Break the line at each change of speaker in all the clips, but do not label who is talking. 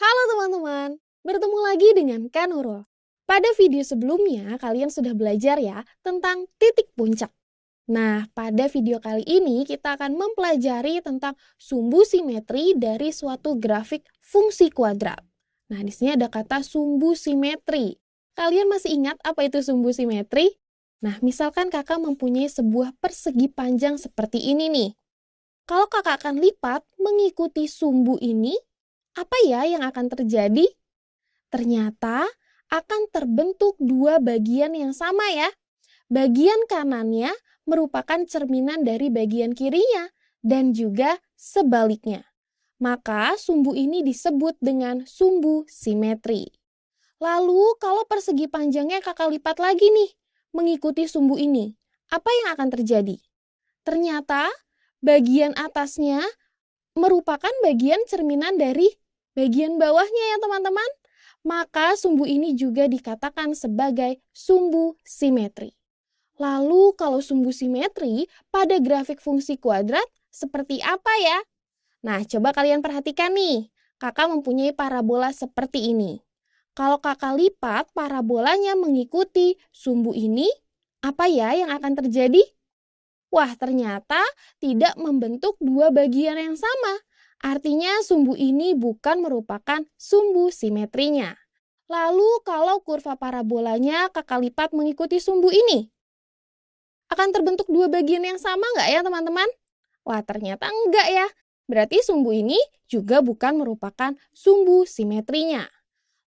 Halo teman-teman, bertemu lagi dengan Kak Nurul. Pada video sebelumnya, kalian sudah belajar ya tentang titik puncak. Nah, pada video kali ini kita akan mempelajari tentang sumbu simetri dari suatu grafik fungsi kuadrat. Nah, di sini ada kata sumbu simetri. Kalian masih ingat apa itu sumbu simetri? Nah, misalkan kakak mempunyai sebuah persegi panjang seperti ini nih. Kalau kakak akan lipat mengikuti sumbu ini, apa ya yang akan terjadi? Ternyata akan terbentuk dua bagian yang sama ya. Bagian kanannya merupakan cerminan dari bagian kirinya dan juga sebaliknya. Maka sumbu ini disebut dengan sumbu simetri. Lalu kalau persegi panjangnya kakak lipat lagi nih, mengikuti sumbu ini, apa yang akan terjadi? Ternyata bagian atasnya merupakan bagian cerminan dari bagian bawahnya ya teman-teman. Maka sumbu ini juga dikatakan sebagai sumbu simetri. Lalu kalau sumbu simetri pada grafik fungsi kuadrat seperti apa ya? Nah, coba kalian perhatikan nih. Kakak mempunyai parabola seperti ini. Kalau kakak lipat parabolanya mengikuti sumbu ini, apa ya yang akan terjadi? Wah, ternyata tidak membentuk dua bagian yang sama. Artinya sumbu ini bukan merupakan sumbu simetrinya. Lalu kalau kurva parabolanya kakak lipat mengikuti sumbu ini, akan terbentuk dua bagian yang sama nggak ya teman-teman? Wah, ternyata enggak ya. Berarti sumbu ini juga bukan merupakan sumbu simetrinya.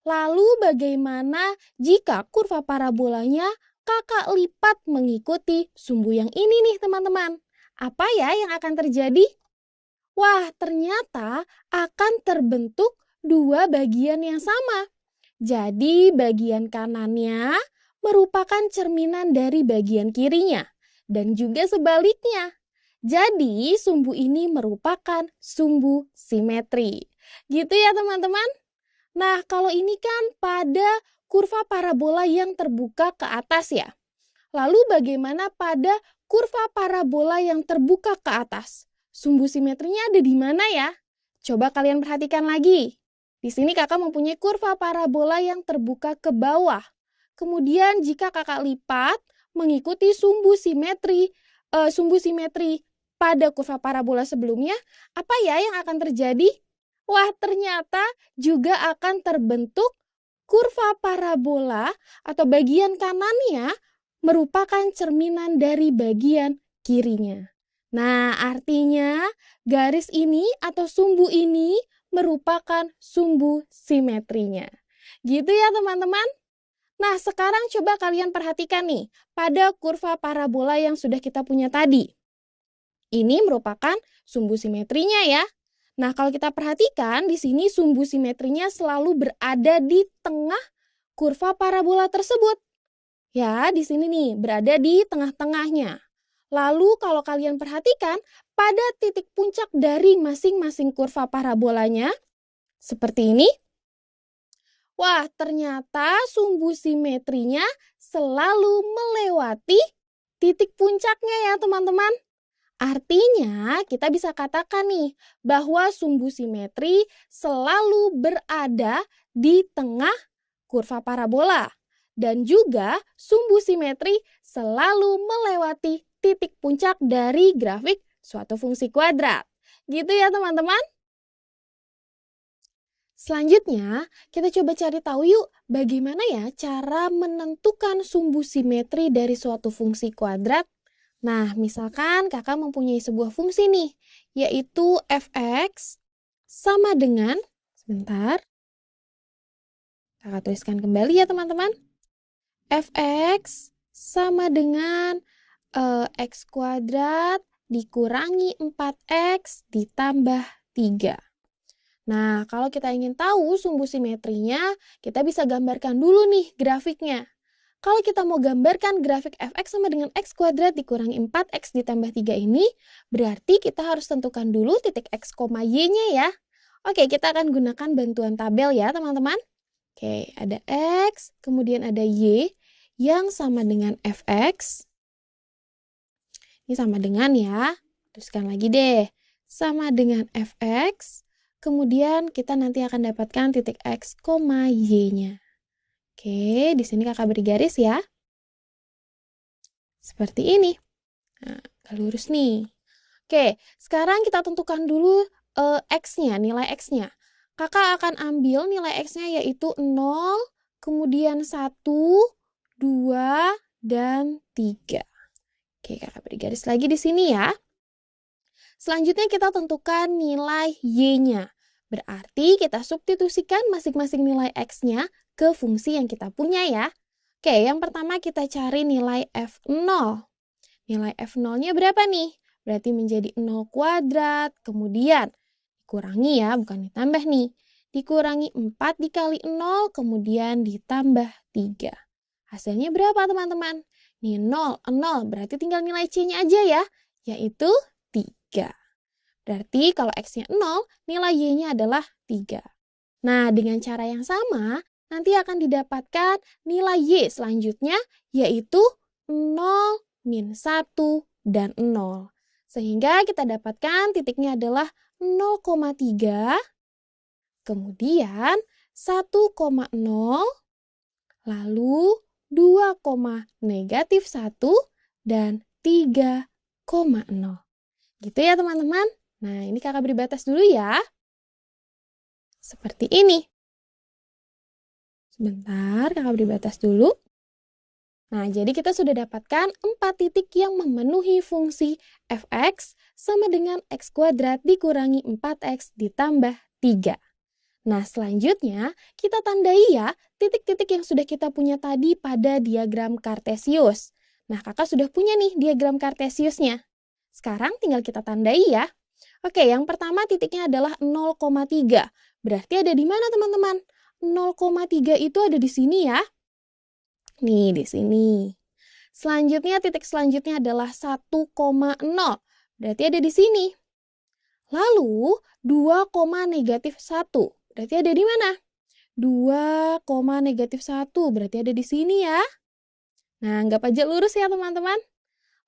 Lalu bagaimana jika kurva parabolanya kakak lipat mengikuti sumbu yang ini nih teman-teman? Apa ya yang akan terjadi? Wah, ternyata akan terbentuk dua bagian yang sama. Jadi bagian kanannya merupakan cerminan dari bagian kirinya dan juga sebaliknya. Jadi sumbu ini merupakan sumbu simetri. Gitu ya teman-teman? Nah, kalau ini kan pada kurva parabola yang terbuka ke atas ya. Lalu bagaimana pada kurva parabola yang terbuka ke atas? Sumbu simetrinya ada di mana ya? Coba kalian perhatikan lagi. Di sini kakak mempunyai kurva parabola yang terbuka ke bawah. Kemudian jika kakak lipat mengikuti sumbu simetri pada kurva parabola sebelumnya, apa ya yang akan terjadi? Wah, ternyata juga akan terbentuk kurva parabola atau bagian kanannya merupakan cerminan dari bagian kirinya. Nah, artinya garis ini atau sumbu ini merupakan sumbu simetrinya. Gitu ya teman-teman. Nah, sekarang coba kalian perhatikan nih pada kurva parabola yang sudah kita punya tadi. Ini merupakan sumbu simetrinya ya. Nah, kalau kita perhatikan di sini sumbu simetrinya selalu berada di tengah kurva parabola tersebut. Ya, di sini nih berada di tengah-tengahnya. Lalu kalau kalian perhatikan pada titik puncak dari masing-masing kurva parabolanya seperti ini. Wah, ternyata sumbu simetrinya selalu melewati titik puncaknya ya teman-teman. Artinya kita bisa katakan nih bahwa sumbu simetri selalu berada di tengah kurva parabola. Dan juga sumbu simetri selalu melewati titik puncak dari grafik suatu fungsi kuadrat. Gitu ya teman-teman. Selanjutnya, kita coba cari tahu yuk bagaimana ya cara menentukan sumbu simetri dari suatu fungsi kuadrat. Nah, misalkan kakak mempunyai sebuah fungsi nih, yaitu fx sama dengan, sebentar, kakak tuliskan kembali ya teman-teman, fx sama dengan x kuadrat dikurangi 4x ditambah 3. Nah, kalau kita ingin tahu sumbu simetrinya, kita bisa gambarkan dulu nih grafiknya. Kalau kita mau gambarkan grafik fx sama dengan x kuadrat dikurangi 4x ditambah 3 ini, berarti kita harus tentukan dulu titik x, y-nya ya. Oke, kita akan gunakan bantuan tabel ya teman-teman. Oke, ada x, kemudian ada y yang sama dengan fx. Ini sama dengan ya, teruskan lagi deh. Sama dengan fx, kemudian kita nanti akan dapatkan titik X, Y-nya. Oke, di sini kakak beri garis ya. Seperti ini. Nah, agak lurus nih. Oke, sekarang kita tentukan dulu X-nya, nilai X-nya. Kakak akan ambil nilai X-nya yaitu 0, kemudian 1, 2, dan 3. Oke, kakak beri garis lagi di sini ya. Selanjutnya kita tentukan nilai Y-nya. Berarti kita substitusikan masing-masing nilai X-nya ke fungsi yang kita punya ya. Oke, yang pertama kita cari nilai F0. Nilai F0-nya berapa nih? Berarti menjadi 0 kuadrat, kemudian dikurangi ya, bukan ditambah nih. Dikurangi 4 dikali 0, kemudian ditambah 3. Hasilnya berapa teman-teman? Nih 0, 0, berarti tinggal nilai C-nya aja ya, yaitu 3. Berarti kalau X-nya 0, nilai Y-nya adalah 3. Nah, dengan cara yang sama, nanti akan didapatkan nilai Y selanjutnya, yaitu 0, min 1, dan 0. Sehingga kita dapatkan titiknya adalah 0,3, kemudian 1,0, lalu 2, negatif 1, dan 3,0. Gitu ya teman-teman. Nah, ini kakak beri batas dulu ya. Seperti ini. Sebentar, kakak beri batas dulu. Nah, jadi kita sudah dapatkan 4 titik yang memenuhi fungsi f(x) sama dengan x kuadrat dikurangi 4x ditambah 3. Nah, selanjutnya kita tandai ya titik-titik yang sudah kita punya tadi pada diagram Kartesius. Nah, kakak sudah punya nih diagram Kartesiusnya. Sekarang tinggal kita tandai ya. Oke, yang pertama titiknya adalah 0,3. Berarti ada di mana teman-teman? 0,3 itu ada di sini ya. Nih, di sini. Selanjutnya, titik selanjutnya adalah 1,0. Berarti ada di sini. Lalu, 2, negatif 1. Berarti ada di mana? 2, negatif 1. Berarti ada di sini ya. Nah, anggap aja lurus ya teman-teman.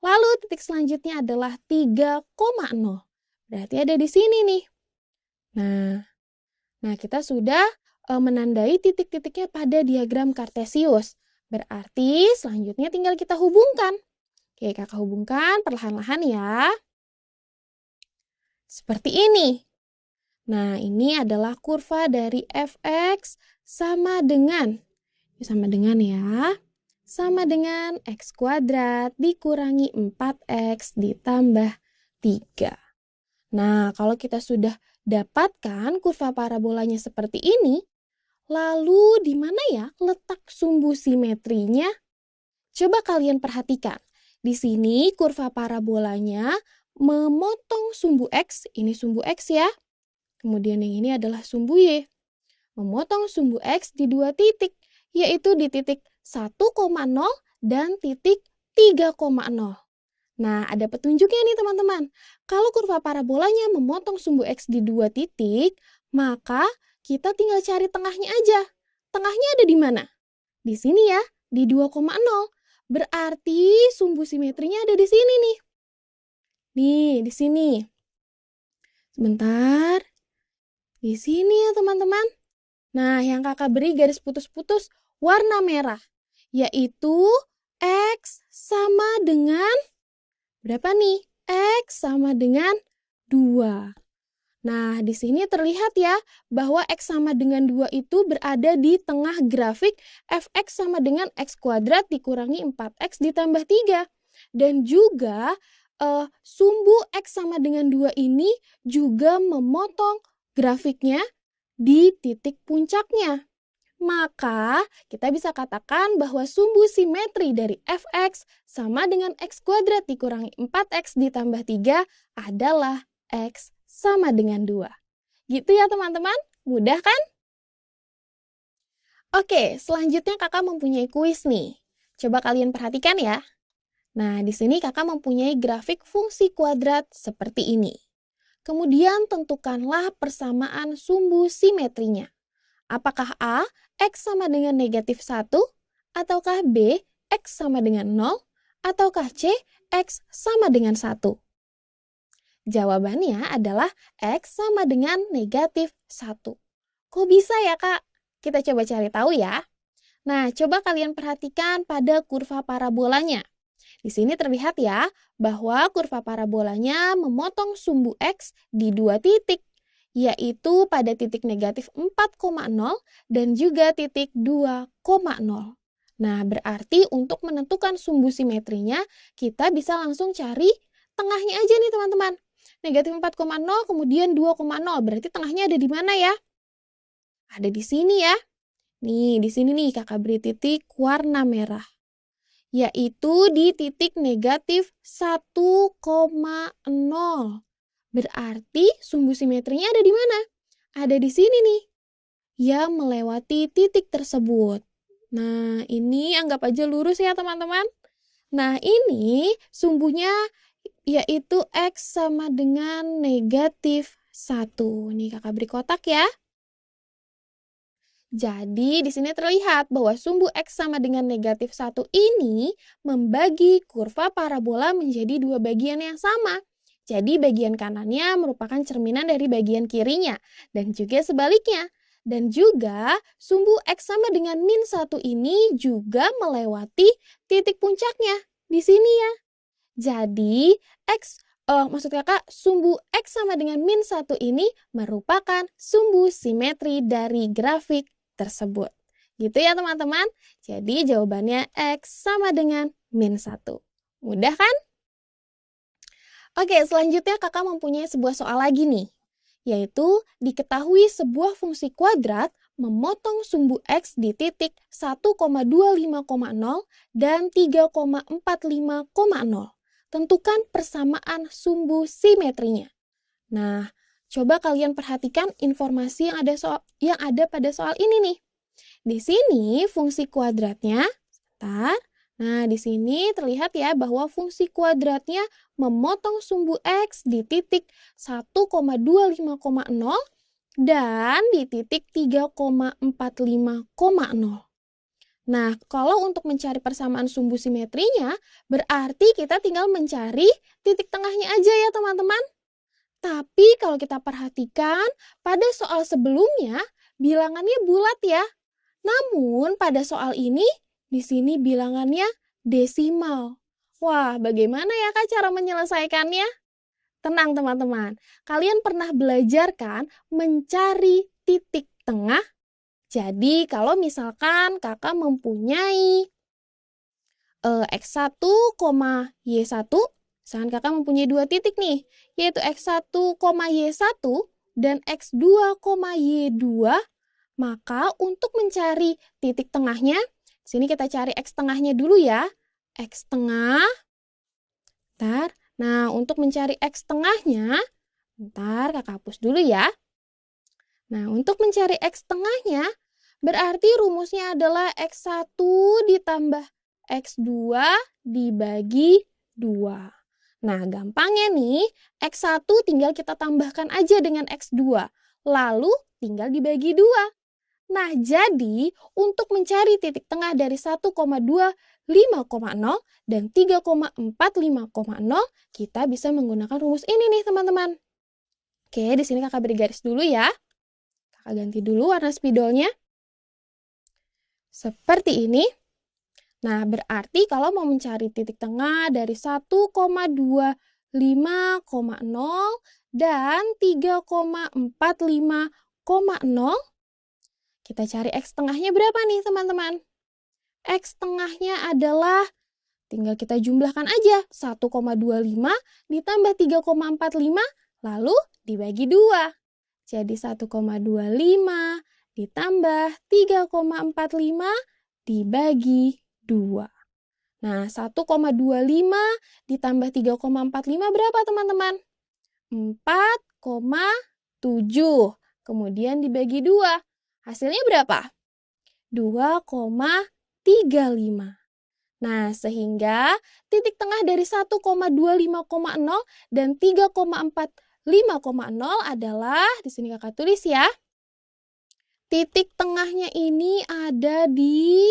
Lalu, titik selanjutnya adalah 3,0. Berarti ada di sini nih. Nah kita sudah menandai titik-titiknya pada diagram Kartesius. Berarti selanjutnya tinggal kita hubungkan. Oke, kakak hubungkan perlahan-lahan ya. Seperti ini. Nah, ini adalah kurva dari f(x) sama dengan ya. Sama dengan x kuadrat dikurangi 4x ditambah 3. Nah, kalau kita sudah dapatkan kurva parabolanya seperti ini, lalu di mana ya letak sumbu simetrinya? Coba kalian perhatikan. Di sini kurva parabolanya memotong sumbu X, ini sumbu X ya. Kemudian yang ini adalah sumbu Y. Memotong sumbu X di 2 titik, yaitu di titik 1,0 dan titik 3,0. Nah, ada petunjuknya nih teman-teman. Kalau kurva parabolanya memotong sumbu X di 2 titik, maka kita tinggal cari tengahnya aja. Tengahnya ada di mana? Di sini ya, di 2,0. Berarti sumbu simetrinya ada di sini nih. Nih, di sini. Sebentar. Di sini ya teman-teman. Nah, yang kakak beri garis putus-putus warna merah. Yaitu X sama dengan berapa nih? X sama dengan 2. Nah, di sini terlihat ya bahwa X sama dengan 2 itu berada di tengah grafik f(x) sama dengan x kuadrat dikurangi 4x ditambah 3. Dan juga sumbu X sama dengan 2 ini juga memotong grafiknya di titik puncaknya. Maka kita bisa katakan bahwa sumbu simetri dari f(x) sama dengan x kuadrat dikurangi 4x ditambah 3 adalah x sama dengan 2. Gitu ya teman-teman, mudah kan? Oke, selanjutnya kakak mempunyai kuis nih. Coba kalian perhatikan ya. Nah, di sini kakak mempunyai grafik fungsi kuadrat seperti ini. Kemudian tentukanlah persamaan sumbu simetrinya. Apakah A, X sama dengan negatif 1, ataukah B, X sama dengan 0, ataukah C, X sama dengan 1. Jawabannya adalah X sama dengan negatif 1. Kok bisa ya, Kak? Kita coba cari tahu ya. Nah, coba kalian perhatikan pada kurva parabolanya. Di sini terlihat ya, bahwa kurva parabolanya memotong sumbu X di dua titik, yaitu pada titik negatif 4,0 dan juga titik 2,0. Nah, berarti untuk menentukan sumbu simetrinya, kita bisa langsung cari tengahnya aja nih teman-teman. Negatif 4,0 kemudian 2,0, berarti tengahnya ada di mana ya? Ada di sini ya. Nih, di sini nih kakak beri titik warna merah, yaitu di titik negatif 1,0. Berarti sumbu simetrinya ada di mana? Ada di sini nih, yang melewati titik tersebut. Nah, ini anggap aja lurus ya teman-teman. Nah, ini sumbunya yaitu X sama dengan negatif 1. Nih kakak beri kotak ya. Jadi, di sini terlihat bahwa sumbu X sama dengan negatif 1 ini membagi kurva parabola menjadi dua bagian yang sama. Jadi, bagian kanannya merupakan cerminan dari bagian kirinya, dan juga sebaliknya. Dan juga, sumbu X sama dengan min 1 ini juga melewati titik puncaknya di sini ya. Jadi, maksud kakak, sumbu X sama dengan min 1 ini merupakan sumbu simetri dari grafik tersebut. Gitu ya teman-teman. Jadi jawabannya X sama dengan min 1. Mudah kan? Oke, selanjutnya kakak mempunyai sebuah soal lagi nih. Yaitu diketahui sebuah fungsi kuadrat memotong sumbu X di titik 1,25,0 dan 3,45,0. Tentukan persamaan sumbu simetrinya. Nah, coba kalian perhatikan informasi yang ada pada soal ini nih. Di sini fungsi kuadratnya, sebentar. Nah, di sini terlihat ya bahwa fungsi kuadratnya memotong sumbu X di titik 1,25,0 dan di titik 3,45,0. Nah, kalau untuk mencari persamaan sumbu simetrinya, berarti kita tinggal mencari titik tengahnya aja ya teman-teman. Tapi kalau kita perhatikan, pada soal sebelumnya bilangannya bulat ya. Namun pada soal ini, di sini bilangannya desimal. Wah, bagaimana ya Kak cara menyelesaikannya? Tenang teman-teman, kalian pernah belajar kan mencari titik tengah? Jadi kalau misalkan kakak mempunyai X1, Y1, misalkan kakak mempunyai dua titik nih, yaitu X1, Y1 dan X2, Y2, maka untuk mencari titik tengahnya, sini kita cari X tengahnya dulu ya. X tengah, bentar. Nah, untuk mencari X tengahnya, bentar kakak hapus dulu ya. Nah, untuk mencari X tengahnya, berarti rumusnya adalah X1 ditambah X2 dibagi 2. Nah, gampangnya nih, X1 tinggal kita tambahkan aja dengan X2. Lalu tinggal dibagi 2. Nah, jadi untuk mencari titik tengah dari 1,25,0 dan 3,45,0, kita bisa menggunakan rumus ini nih, teman-teman. Oke, di sini kakak beri garis dulu ya. Kakak ganti dulu warna spidolnya. Seperti ini. Nah, berarti kalau mau mencari titik tengah dari 1,25,0 dan 3,45,0, kita cari X tengahnya berapa nih teman-teman? X tengahnya adalah, tinggal kita jumlahkan aja, 1,25 ditambah 3,45, lalu dibagi 2. Jadi 1,25 ditambah 3,45 dibagi 2. Nah, 1,25 ditambah 3,45 berapa teman-teman? 4,7. Kemudian dibagi 2. Hasilnya berapa? 2,35. Nah, sehingga titik tengah dari 1,25,0 dan 3,45,0 adalah, di sini kakak tulis ya, titik tengahnya ini ada di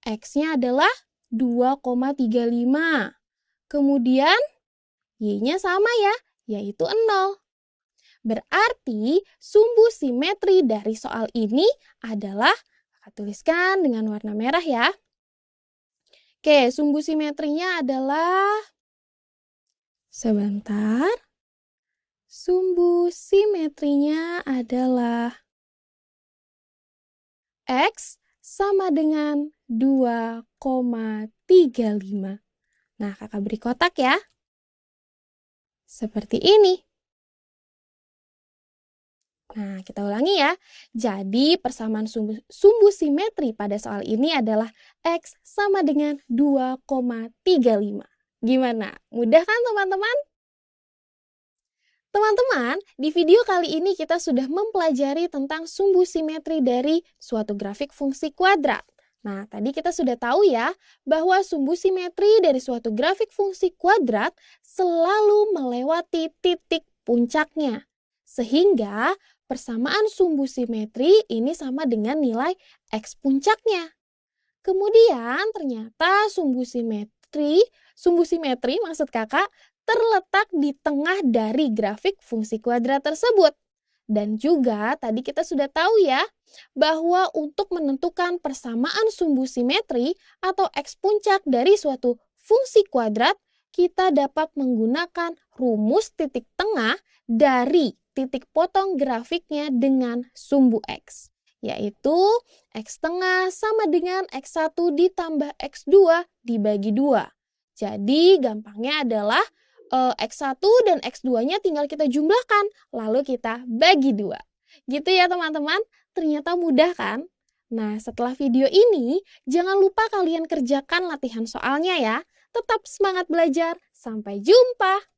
X-nya adalah 2,35. Kemudian Y-nya sama ya, yaitu 0. Berarti sumbu simetri dari soal ini adalah, kakak tuliskan dengan warna merah ya. Oke, sumbu simetrinya adalah, sebentar, sumbu simetrinya adalah X sama dengan 2,35. Nah, kakak beri kotak ya. Seperti ini. Nah, kita ulangi ya. Jadi, persamaan sumbu simetri pada soal ini adalah X sama dengan 2,35. Gimana? Mudah kan teman-teman? Teman-teman, di video kali ini kita sudah mempelajari tentang sumbu simetri dari suatu grafik fungsi kuadrat. Nah, tadi kita sudah tahu ya, bahwa sumbu simetri dari suatu grafik fungsi kuadrat selalu melewati titik puncaknya. Sehingga persamaan sumbu simetri ini sama dengan nilai X puncaknya. Kemudian ternyata sumbu simetri maksud kakak terletak di tengah dari grafik fungsi kuadrat tersebut. Dan juga tadi kita sudah tahu ya, bahwa untuk menentukan persamaan sumbu simetri atau X puncak dari suatu fungsi kuadrat, kita dapat menggunakan rumus titik tengah dari titik potong grafiknya dengan sumbu X, yaitu X tengah sama dengan X1 ditambah X2 dibagi 2. Jadi gampangnya adalah X1 dan X2-nya tinggal kita jumlahkan, lalu kita bagi 2. Gitu ya teman-teman, ternyata mudah kan? Nah, setelah video ini, jangan lupa kalian kerjakan latihan soalnya ya. Tetap semangat belajar, sampai jumpa!